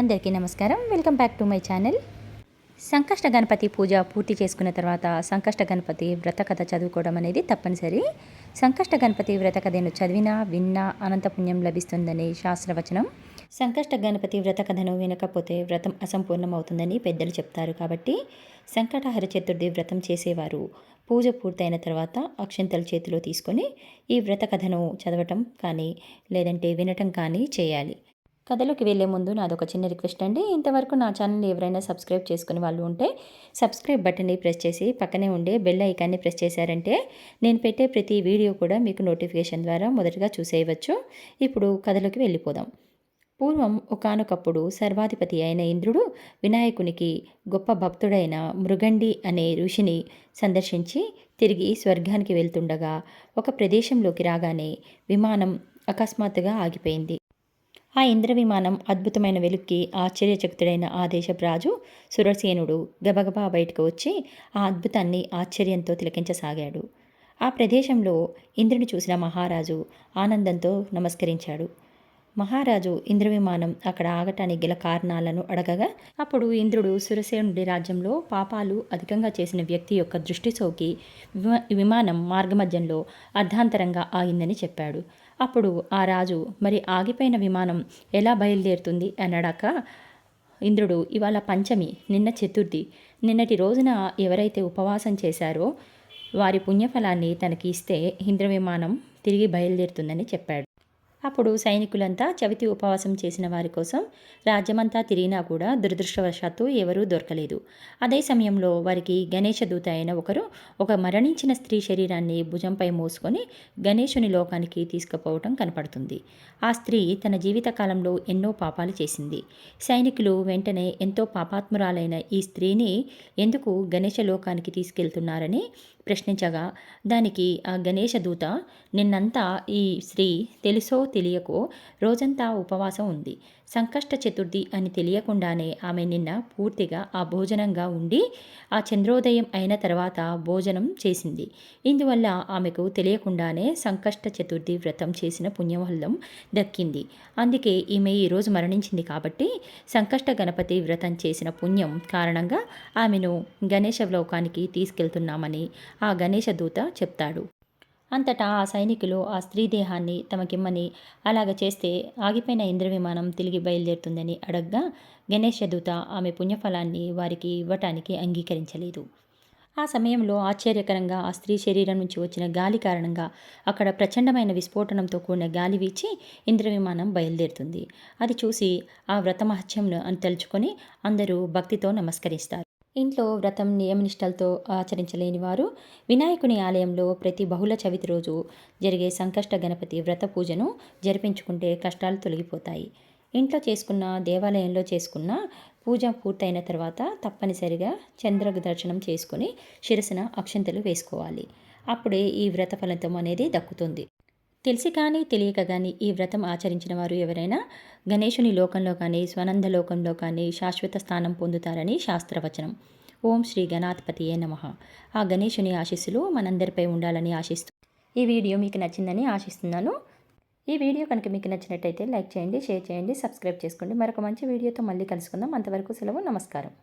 అందరికీ నమస్కారం. Welcome back to my channel. Sankashta Ganapati puja పూర్తి చేసుకున్న తర్వాత సంకష్ట గణపతి వ్రత కథ చదువుకోవడం అనేది తప్పనిసరి. సంకష్ట గణపతి వ్రత కథను చదివినా విన్నా అనంత పుణ్యం లభిస్తుందని శాస్త్రవచనం. సంకష్ట గణపతి వ్రత కథను వినకపోతే వ్రతం అసంపూర్ణం అవుతుందని పెద్దలు చెప్తారు. కాబట్టి సంకటహర చతుర్థి వ్రతం చేసేవారు పూజ పూర్తయిన తర్వాత అక్షంతలు చేతిలో తీసుకొని ఈ వ్రత కథను చదవటం కానీ లేదంటే వినటం కానీ చేయాలి. కథలోకి వెళ్ళే ముందు నాదొక చిన్న రిక్వెస్ట్ అండి. ఇంతవరకు నా ఛానల్ ఎవరైనా సబ్స్క్రైబ్ చేసుకునే వాళ్ళు ఉంటే సబ్స్క్రైబ్ బటన్ని ప్రెస్ చేసి పక్కనే ఉండే బెల్ ఐకాన్ని ప్రెస్ చేశారంటే నేను పెట్టే ప్రతి వీడియో కూడా మీకు నోటిఫికేషన్ ద్వారా మొదటగా చూసేయవచ్చు. ఇప్పుడు కథలోకి వెళ్ళిపోదాం. పూర్వం ఒకానొకప్పుడు సర్వాధిపతి అయిన ఇంద్రుడు వినాయకునికి గొప్ప భక్తుడైన మృగండి అనే ఋషిని సందర్శించి తిరిగి స్వర్గానికి వెళ్తుండగా ఒక ప్రదేశంలోకి రాగానే విమానం అకస్మాత్తుగా ఆగిపోయింది. ఆ ఇంద్ర విమానం అద్భుతమైన వెలుక్కి ఆశ్చర్యచకితుడైన ఆ దేశపు రాజు సురసేనుడు గబగబా బయటకు వచ్చి ఆ అద్భుతాన్ని ఆశ్చర్యంతో తిలకించసాగాడు. ఆ ప్రదేశంలో ఇంద్రుని చూసిన మహారాజు ఆనందంతో నమస్కరించాడు. మహారాజు ఇంద్రవిమానం అక్కడ ఆగటానికి గల కారణాలను అడగగా అప్పుడు ఇంద్రుడు సురసేనుడి రాజ్యంలో పాపాలు అధికంగా చేసిన వ్యక్తి యొక్క దృష్టి సోకి విమానం మార్గమధ్యంలో అర్ధాంతరంగా ఆగిందని చెప్పాడు. అప్పుడు ఆ రాజు మరి ఆగిపోయిన విమానం ఎలా బయలుదేరుతుంది అని అడగక ఇంద్రుడు ఇవాళ పంచమి, నిన్న చతుర్థి, నిన్నటి రోజున ఎవరైతే ఉపవాసం చేశారో వారి పుణ్యఫలాన్ని తనకి ఇస్తే ఇంద్ర విమానం తిరిగి బయలుదేరుతుందని చెప్పాడు. అప్పుడు సైనికులంతా చవితి ఉపవాసం చేసిన వారి కోసం రాజ్యమంతా తిరిగినా కూడా దురదృష్టవశాత్తు ఎవరూ దొరకలేదు. అదే సమయంలో వారికి గణేష దూత అయిన ఒకరు ఒక మరణించిన స్త్రీ శరీరాన్ని భుజంపై మోసుకొని గణేశుని లోకానికి తీసుకుపోవటం కనపడుతుంది. ఆ స్త్రీ తన జీవితకాలంలో ఎన్నో పాపాలు చేసింది. సైనికులు వెంటనే ఎంతో పాపాత్మురాలైన ఈ స్త్రీని ఎందుకు గణేశ లోకానికి తీసుకెళ్తున్నారని ప్రశ్నించగా దానికి ఆ గణేశ దూత నిన్నంతా ఈ స్త్రీ తెలుసో తెలియకో రోజంతా ఉపవాసం ఉంది. సంకష్ట చతుర్థి అని తెలియకుండానే ఆమె నిన్న పూర్తిగా ఆ భోజనంగా ఉండి ఆ చంద్రోదయం అయిన తర్వాత భోజనం చేసింది. ఇందువల్ల ఆమెకు తెలియకుండానే సంకష్ట చతుర్థి వ్రతం చేసిన పుణ్యఫలం దక్కింది. అందుకే ఈమె ఈరోజు మరణించింది. కాబట్టి సంకష్ట గణపతి వ్రతం చేసిన పుణ్యం కారణంగా ఆమెను గణేశ లోకానికి తీసుకెళ్తున్నామని ఆ గణేశ దూత చెప్తాడు. అంతటా ఆ సైనికులు ఆ స్త్రీ దేహాన్ని తమకిమ్మని, అలాగ చేస్తే ఆగిపోయిన ఇంద్ర విమానం తిరిగి బయలుదేరుతుందని అడగ్గా గణేశ దూత ఆమె పుణ్యఫలాన్ని వారికి ఇవ్వటానికి అంగీకరించలేదు. ఆ సమయంలో ఆశ్చర్యకరంగా ఆ స్త్రీ శరీరం నుంచి వచ్చిన గాలి కారణంగా అక్కడ ప్రచండమైన విస్ఫోటనంతో కూడిన గాలి వీచి ఇంద్ర విమానం బయలుదేరుతుంది. అది చూసి ఆ వ్రతమహత్యంను అని తలుచుకొని అందరూ భక్తితో నమస్కరిస్తారు. ఇంట్లో వ్రతం నియమనిష్టలతో ఆచరించలేని వారు వినాయకుని ఆలయంలో ప్రతి బహుళ చవితి రోజు జరిగే సంకష్ట గణపతి వ్రత పూజను జరిపించుకుంటే కష్టాలు తొలగిపోతాయి. ఇంట్లో చేసుకున్న, దేవాలయంలో చేసుకున్న పూజ పూర్తయిన తర్వాత తప్పనిసరిగా చంద్ర దర్శనం చేసుకుని శిరస్సున అక్షంతలు వేసుకోవాలి. అప్పుడే ఈ వ్రత ఫలితం అనేది దక్కుతుంది. తెలిసి కానీ తెలియక కానీ ఈ వ్రతం ఆచరించిన వారు ఎవరైనా గణేశుని లోకంలో కానీ స్వనంద లోకంలో కానీ శాశ్వత స్థానం పొందుతారని శాస్త్రవచనం. ఓం శ్రీ గణాధిపతియే నమః. ఆ గణేశుని ఆశీస్సులు మనందరిపై ఉండాలని ఆశిస్తూ ఈ వీడియో మీకు నచ్చిందని ఆశిస్తున్నాను. ఈ వీడియో కనుక మీకు నచ్చినట్టయితే లైక్ చేయండి, షేర్ చేయండి, సబ్స్క్రైబ్ చేసుకోండి. మరొక మంచి వీడియోతో మళ్ళీ కలుసుకుందాం. అంతవరకు సెలవు. నమస్కారం.